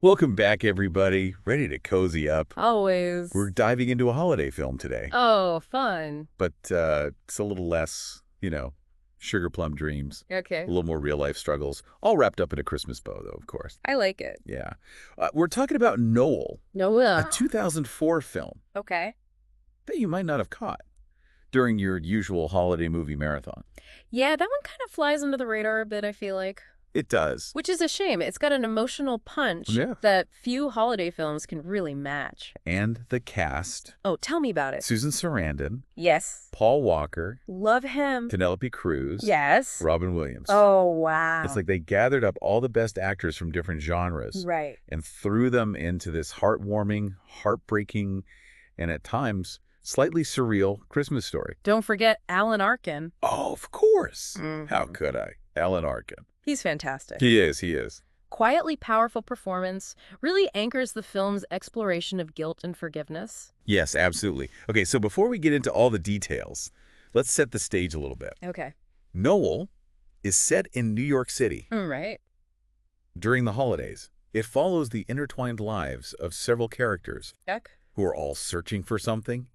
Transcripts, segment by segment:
Welcome back, everybody. Ready to cozy up. Always. We're diving into a holiday film today, Oh, fun. but it's a little less, sugar plum dreams, a Okay. little more real-life struggles, all wrapped up in a Christmas bow, though, of course. I like it. Yeah. We're talking about Noel, a Noel. 2004 film Okay. that you might not have caught during your usual holiday movie marathon. Yeah, that one kind of flies under the radar a bit, I feel like. It does. Which is a shame. It's got an emotional punch Yeah. that few holiday films can really match. And the cast: Oh, tell me about it. Susan Sarandon, Yes. Paul Walker, Love him. Penelope Cruz, Yes. Robin Williams. Oh, wow. It's like they gathered up all the best actors from different genres Right. and threw them into this heartwarming, heartbreaking, and at times slightly surreal Christmas story. Don't forget Alan Arkin. Oh, of course. Mhm. How could I? Alan Arkin. He's fantastic. He is, he is. Quietly powerful performance really anchors the film's exploration of guilt and forgiveness. Yes, absolutely. Okay, so before we get into all the details, let's set the stage a little bit. Okay. Noel is set in New York City Right. during the holidays. It follows the intertwined lives of several characters Check. who are all searching for something,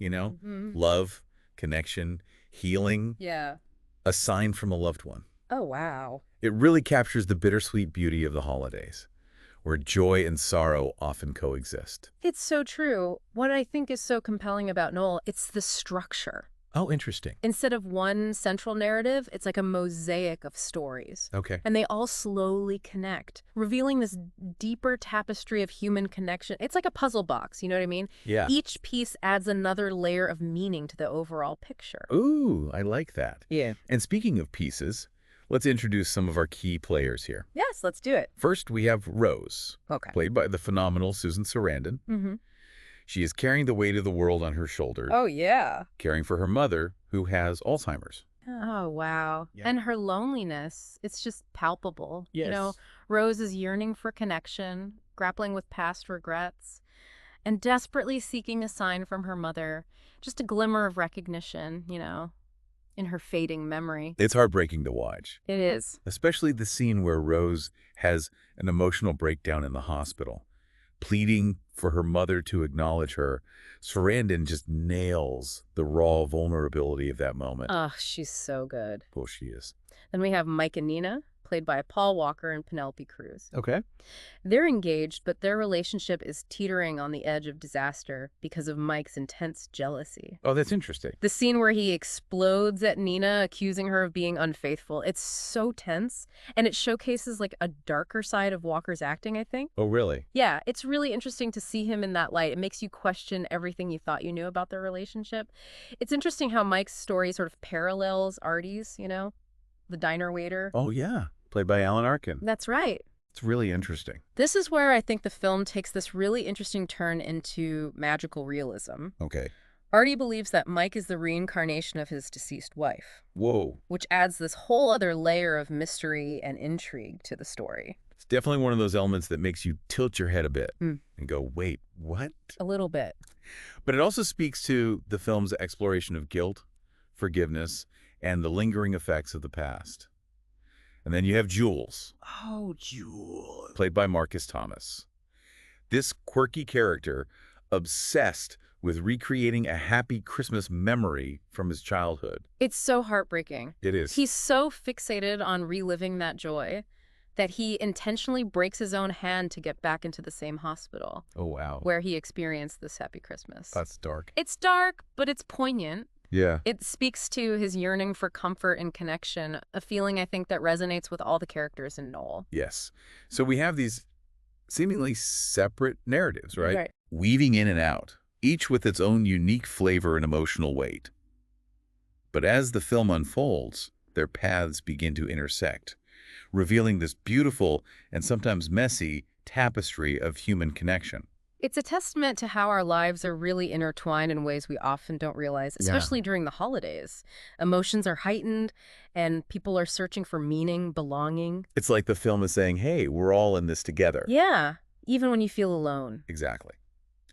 love, connection, healing, Yeah. a sign from a loved one. Oh, wow. It really captures the bittersweet beauty of the holidays, where joy and sorrow often coexist. It's so true. What I think is so compelling about Noel, it's the structure. Oh, interesting. Instead of one central narrative, it's like a mosaic of stories. Okay. And they all slowly connect, revealing this deeper tapestry of human connection. It's like a puzzle box, you know what I mean? Yeah. Each piece adds another layer of meaning to the overall picture. Ooh, I like that. Yeah. And speaking of pieces, let's introduce some of our key players here. Yes, let's do it. First, we have Rose, Okay. played by the phenomenal Susan Sarandon. Mm-hmm. She is carrying the weight of the world on her shoulders, Oh, yeah. caring for her mother, who has Alzheimer's. Oh, wow. Yeah. And her loneliness, it's just palpable. You know, Yes. Rose is yearning for connection, grappling with past regrets, and desperately seeking a sign from her mother, just a glimmer of recognition, in her fading memory. It's heartbreaking to watch, It is. especially the scene where Rose has an emotional breakdown in the hospital, pleading for her mother to acknowledge her. Sarandon just nails the raw vulnerability of that moment. Oh, she's so good. Oh, she is. Then we have Mike and Nina, played by Paul Walker and Penelope Cruz. Okay. They're engaged, but their relationship is teetering on the edge of disaster because of Mike's intense jealousy. Oh, that's interesting. The scene where he explodes at Nina, accusing her of being unfaithful, it's so tense, and it showcases like a darker side of Walker's acting, I think. Oh, really? Yeah, it's really interesting to see him in that light. It makes you question everything you thought you knew about their relationship. It's interesting how Mike's story sort of parallels Artie's, the diner waiter. Oh, yeah. Played by Alan Arkin. That's right. It's really interesting. This is where I think the film takes this really interesting turn into magical realism. Okay. Artie believes that Mike is the reincarnation of his deceased wife, Whoa. which adds this whole other layer of mystery and intrigue to the story. It's definitely one of those elements that makes you tilt your head a bit Mm. and go, wait, what? A little bit. But it also speaks to the film's exploration of guilt, forgiveness, and the lingering effects of the past. And then you have Jules, Oh, Jules. played by Marcus Thomas. This quirky character, obsessed with recreating a happy Christmas memory from his childhood. It's so heartbreaking. It is. He's so fixated on reliving that joy that he intentionally breaks his own hand to get back into the same hospital Oh, wow. where he experienced this happy Christmas. That's dark. It's dark, but it's poignant. Yeah. It speaks to his yearning for comfort and connection, a feeling I think that resonates with all the characters in Noel. Yes. So we have these seemingly separate narratives, right? Right. Weaving in and out, each with its own unique flavor and emotional weight. But as the film unfolds, their paths begin to intersect, revealing this beautiful and sometimes messy tapestry of human connection. It's a testament to how our lives are really intertwined in ways we often don't realize, especially during the holidays. Emotions are heightened, and people are searching for meaning, belonging. It's like the film is saying, hey, we're all in this together. Yeah, even when you feel alone. Exactly.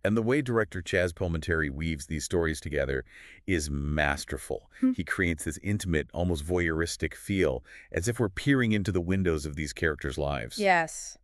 And the way director Chaz Palminteri weaves these stories together is masterful. He creates this intimate, almost voyeuristic feel, as if we're peering into the windows of these characters' lives. Yes.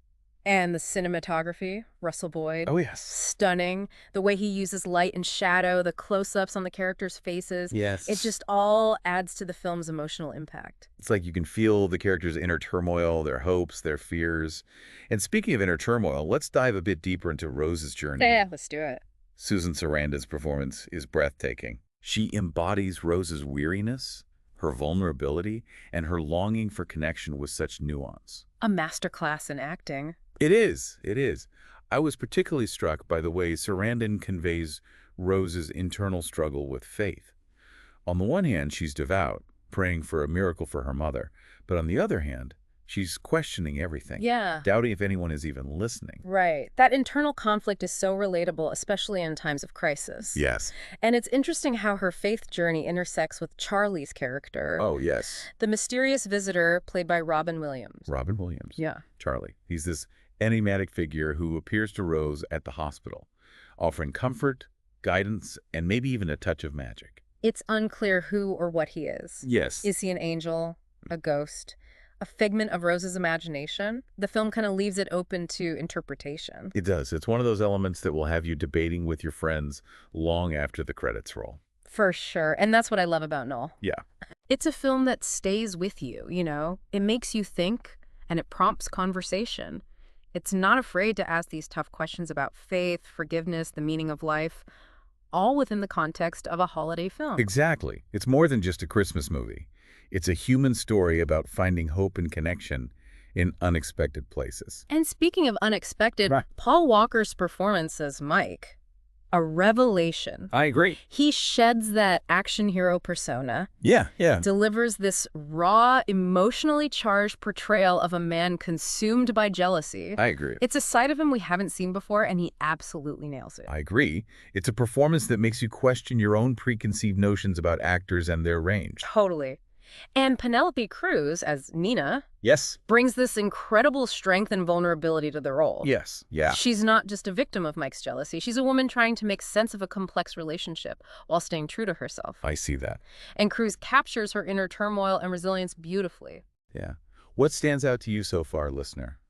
And the cinematography, Russell Boyd. Oh, yes. Stunning. The way he uses light and shadow, the close-ups on the characters' faces. Yes. It just all adds to the film's emotional impact. It's like you can feel the characters' inner turmoil, their hopes, their fears. And speaking of inner turmoil, let's dive a bit deeper into Rose's journey. Yeah, let's do it. Susan Sarandon's performance is breathtaking. She embodies Rose's weariness, her vulnerability, and her longing for connection with such nuance. A masterclass in acting. It is. It is. I was particularly struck by the way Sarandon conveys Rose's internal struggle with faith. On the one hand, she's devout, praying for a miracle for her mother. But on the other hand, she's questioning everything. Yeah. Doubting if anyone is even listening. Right. That internal conflict is so relatable, especially in times of crisis. Yes. And it's interesting how her faith journey intersects with Charlie's character. Oh, yes. The mysterious visitor played by Robin Williams. Robin Williams. Yeah. Charlie. He's this enigmatic figure who appears to Rose at the hospital, offering comfort, guidance, and maybe even a touch of magic. It's unclear who or what he is. Yes. Is he an angel, a ghost, a figment of Rose's imagination? The film kind of leaves it open to interpretation. It does. It's one of those elements that will have you debating with your friends long after the credits roll. For sure. And that's what I love about Noel. Yeah. It's a film that stays with you, you know? It makes you think, and it prompts conversation. It's not afraid to ask these tough questions about faith, forgiveness, the meaning of life, all within the context of a holiday film. Exactly. It's more than just a Christmas movie. It's a human story about finding hope and connection in unexpected places. And speaking of unexpected, Right. Paul Walker's performance as Mike, a revelation. I agree. He sheds that action hero persona, Yeah. delivers this raw, emotionally charged portrayal of a man consumed by jealousy. I agree. It's a side of him we haven't seen before, and he absolutely nails it. I agree. It's a performance that makes you question your own preconceived notions about actors and their range. Totally. And Penélope Cruz, as Nina, Yes. brings this incredible strength and vulnerability to the role. Yes. Yeah. She's not just a victim of Mike's jealousy. She's a woman trying to make sense of a complex relationship while staying true to herself. I see that. And Cruz captures her inner turmoil and resilience beautifully. Yeah. What stands out to you so far, listener?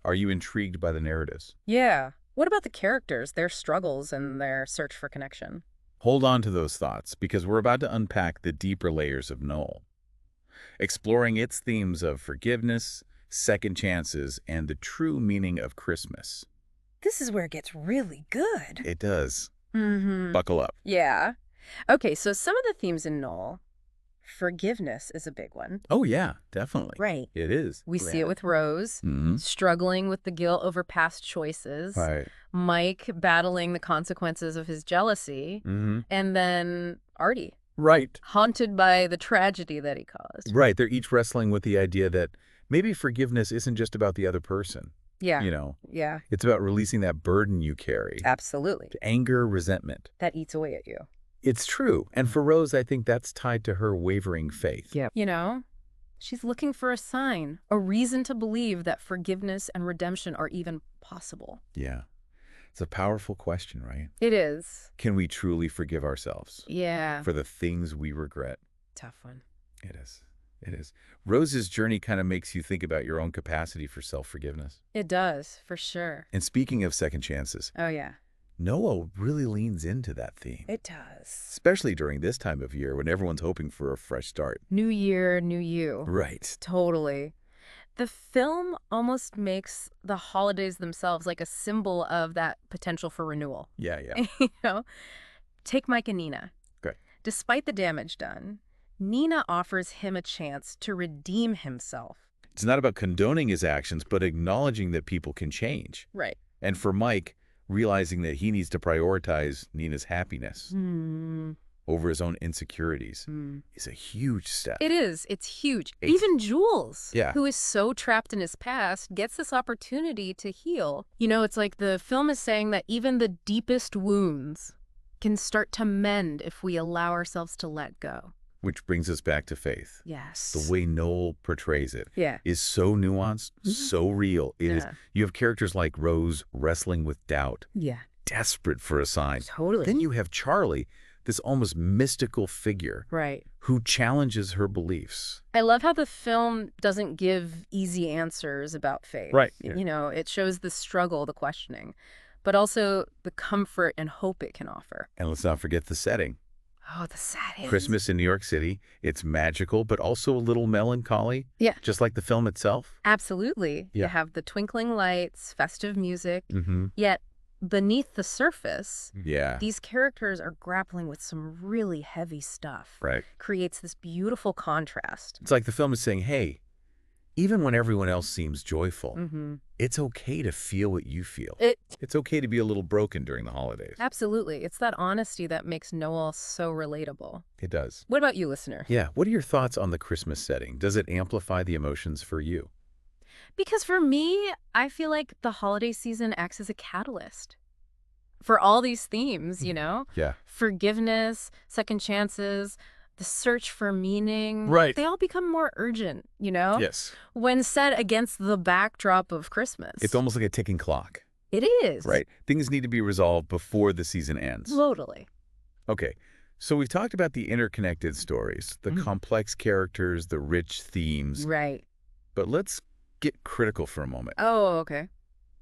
Are you intrigued by the narratives? Yeah. What about the characters, their struggles, and their search for connection? Hold on to those thoughts, because we're about to unpack the deeper layers of Noel, exploring its themes of forgiveness, second chances, and the true meaning of Christmas. This is where it gets really good. It does. Mm-hmm. Buckle up. Yeah. Okay, so some of the themes in Noel, forgiveness is a big one. Oh, yeah, definitely. Right. It is. We see it with Rose, Mm-hmm. struggling with the guilt over past choices. Right. Mike battling the consequences of his jealousy. Mm-hmm. And then Artie, Right. haunted by the tragedy that he caused. Right. They're each wrestling with the idea that maybe forgiveness isn't just about the other person. Yeah. You know, Yeah, it's about releasing that burden you carry. absolutely. Anger, resentment. That eats away at you. It's true. And for Rose, I think that's tied to her wavering faith. Yeah. You know, she's looking for a sign, a reason to believe that forgiveness and redemption are even possible. Yeah. It's a powerful question, right? It is. Can we truly forgive ourselves Yeah. for the things we regret? Tough one. It is. It is. Rose's journey kind of makes you think about your own capacity for self-forgiveness. It does, for sure. And speaking of second chances, Oh, yeah. Noel really leans into that theme, It does. especially during this time of year when everyone's hoping for a fresh start. New year, new you. Right. Totally. The film almost makes the holidays themselves like a symbol of that potential for renewal. Yeah, yeah. You know? Take Mike and Nina. Okay. Despite the damage done, Nina offers him a chance to redeem himself. It's not about condoning his actions, but acknowledging that people can change. Right. And for Mike, realizing that he needs to prioritize Nina's happiness over his own insecurities is a huge step. It is. It's huge. It's- Even Jules, Yeah. who is so trapped in his past, gets this opportunity to heal. You know, it's like the film is saying that even the deepest wounds can start to mend if we allow ourselves to let go. Which brings us back to faith. Yes. The way Noel portrays it Yeah. is so nuanced, so real. It is. Yeah. You have characters like Rose wrestling with doubt, Yeah. desperate for a sign. Totally. Then you have Charlie, this almost mystical figure Right. who challenges her beliefs. I love how the film doesn't give easy answers about faith. Right. You know, it shows the struggle, the questioning, but also the comfort and hope it can offer. And let's not forget the setting. Oh, the settings. Christmas in New York City. It's magical, but also a little melancholy. Yeah. Just like the film itself. Absolutely. Yeah. You have the twinkling lights, festive music, Mm-hmm. yet beneath the surface, Yeah. these characters are grappling with some really heavy stuff. Right. Creates this beautiful contrast. It's like the film is saying, hey, even when everyone else seems joyful, Mm-hmm. it's okay to feel what you feel. It's okay to be a little broken during the holidays. Absolutely. It's that honesty that makes Noel so relatable. It does. What about you, listener? Yeah. What are your thoughts on the Christmas setting? Does it amplify the emotions for you? Because for me, I feel like the holiday season acts as a catalyst for all these themes, you know? Yeah. Forgiveness, second chances, the search for meaning. Right. They all become more urgent, you know? Yes. When set against the backdrop of Christmas. It's almost like a ticking clock. It is. Right. Things need to be resolved before the season ends. Totally. Okay. So we've talked about the interconnected stories, the complex characters, the rich themes. Right. But let's get critical for a moment. Oh, okay.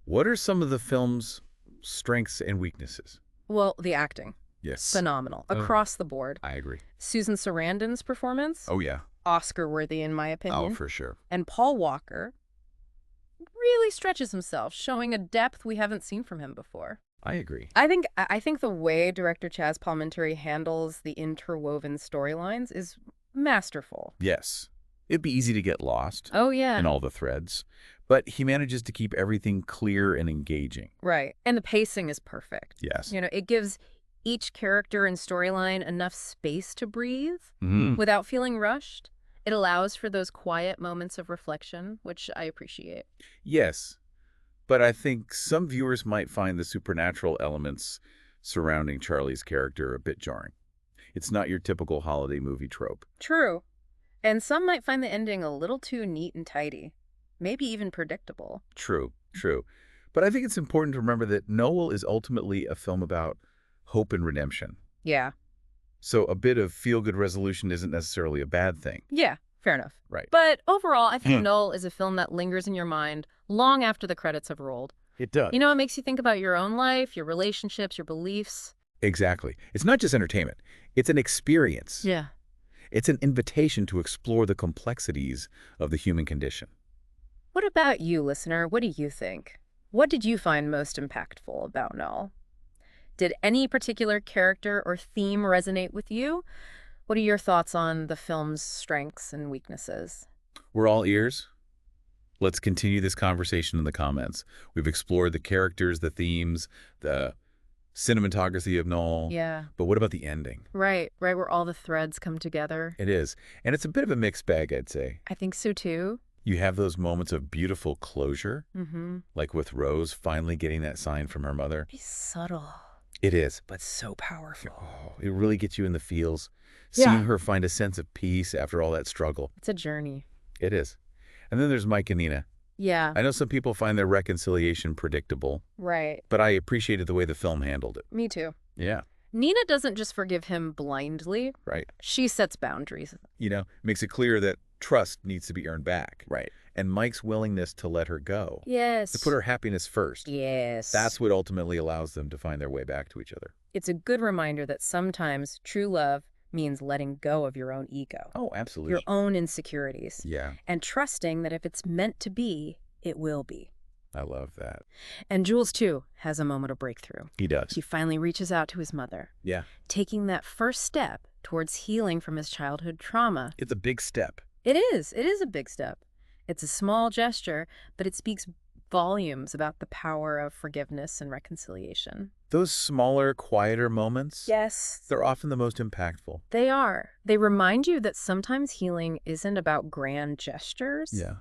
What are some of the film's strengths and weaknesses? Well, the acting. Yes. Phenomenal. Across the board. I agree. Susan Sarandon's performance. Oh, yeah. Oscar-worthy, in my opinion. Oh, for sure. And Paul Walker really stretches himself, showing a depth we haven't seen from him before. I agree. I think the way director Chaz Palminteri handles the interwoven storylines is masterful. Yes. It'd be easy to get lost Oh, yeah. in all the threads, but he manages to keep everything clear and engaging. Right. And the pacing is perfect. Yes. You know, it gives each character and storyline enough space to breathe Mhm. without feeling rushed. It allows for those quiet moments of reflection, which I appreciate. Yes, but I think some viewers might find the supernatural elements surrounding Charlie's character a bit jarring. It's not your typical holiday movie trope. True. And some might find the ending a little too neat and tidy, maybe even predictable. True, true. But I think it's important to remember that Noel is ultimately a film about hope and redemption. Yeah. So a bit of feel-good resolution isn't necessarily a bad thing. Yeah, fair enough. Right. But overall, I think Noel is a film that lingers in your mind long after the credits have rolled. It does. You know, it makes you think about your own life, your relationships, your beliefs. Exactly. It's not just entertainment. It's an experience. Yeah. It's an invitation to explore the complexities of the human condition. What about you, listener? What do you think? What did you find most impactful about Noel? Did any particular character or theme resonate with you? What are your thoughts on the film's strengths and weaknesses? We're all ears. Let's continue this conversation in the comments. We've explored the characters, the themes, the cinematography of Noel. Yeah. But what about the ending? Right, where all the threads come together. It is. And it's a bit of a mixed bag, I'd say. I think so too. You have those moments of beautiful closure, Mm-hmm. like with Rose finally getting that sign from her mother. Be subtle, It is. but so powerful. Oh, it really gets you in the feels. Yeah. Seeing her find a sense of peace after all that struggle. It's a journey. It is. And then there's Mike and Nina. Yeah, I know some people find their reconciliation predictable, right. but I appreciated the way the film handled it. Me too. Yeah, Nina doesn't just forgive him blindly. right. She sets boundaries. You know, makes it clear that trust needs to be earned back. Right. And Mike's willingness to let her go, Yes. to put her happiness first. Yes. That's what ultimately allows them to find their way back to each other. It's a good reminder that sometimes true love means letting go of your own ego, Oh, absolutely. your own insecurities, Yeah, and trusting that if it's meant to be, it will be. I love that. And Jules, too, has a moment of breakthrough. He does. He finally reaches out to his mother, Yeah, taking that first step towards healing from his childhood trauma. it's a big step. It is. It is a big step. It's a small gesture, but it speaks volumes about the power of forgiveness and reconciliation. Those smaller, quieter moments, Yes. they're often the most impactful. They are. They remind you that sometimes healing isn't about grand gestures, Yeah.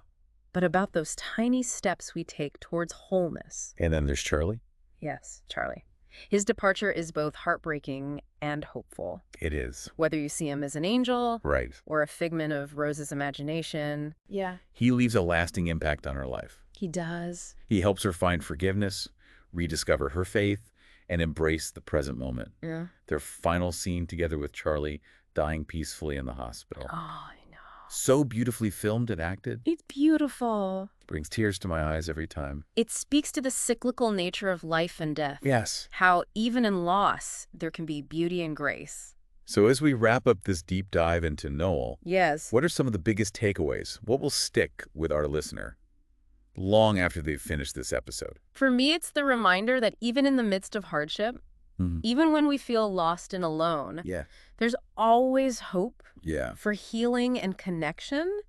but about those tiny steps we take towards wholeness. And then there's Charlie. Yes, Charlie. His departure is both heartbreaking and hopeful. It is. Whether you see him as an angel Right. or a figment of Rose's imagination. Yeah. He leaves a lasting impact on her life. He does. He helps her find forgiveness, rediscover her faith, and embrace the present moment. Yeah. Their final scene together with Charlie dying peacefully in the hospital. Oh, I know. So beautifully filmed and acted. It's beautiful. Brings tears to my eyes every time. It speaks to the cyclical nature of life and death. Yes. How even in loss, there can be beauty and grace. So as we wrap up this deep dive into Noel, Yes. what are some of the biggest takeaways? What will stick with our listener long after they've finished this episode? For me, it's the reminder that even in the midst of hardship, even when we feel lost and alone, Yeah. there's always hope Yeah. for healing and connection,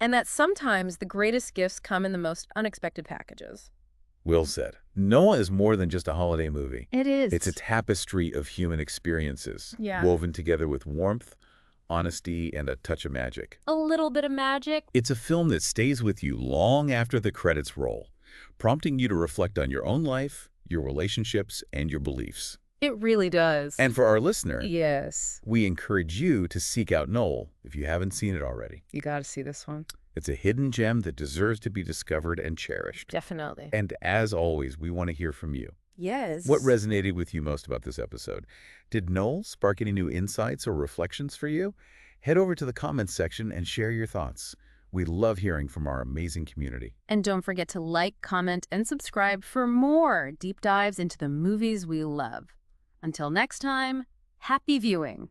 and that sometimes the greatest gifts come in the most unexpected packages. Will said. Noel is more than just a holiday movie. It is. It's a tapestry of human experiences, Yeah. woven together with warmth, honesty, and a touch of magic. A little bit of magic. It's a film that stays with you long after the credits roll, prompting you to reflect on your own life, your relationships, and your beliefs. It really does. And for our listener, yes, we encourage you to seek out Noel if you haven't seen it already. you got to see this one. It's a hidden gem that deserves to be discovered and cherished. Definitely. And as always, we want to hear from you. Yes. What resonated with you most about this episode? Did Noel spark any new insights or reflections for you? Head over to the comments section and share your thoughts. We love hearing from our amazing community. And don't forget to like, comment, and subscribe for more deep dives into the movies we love. Until next time, happy viewing.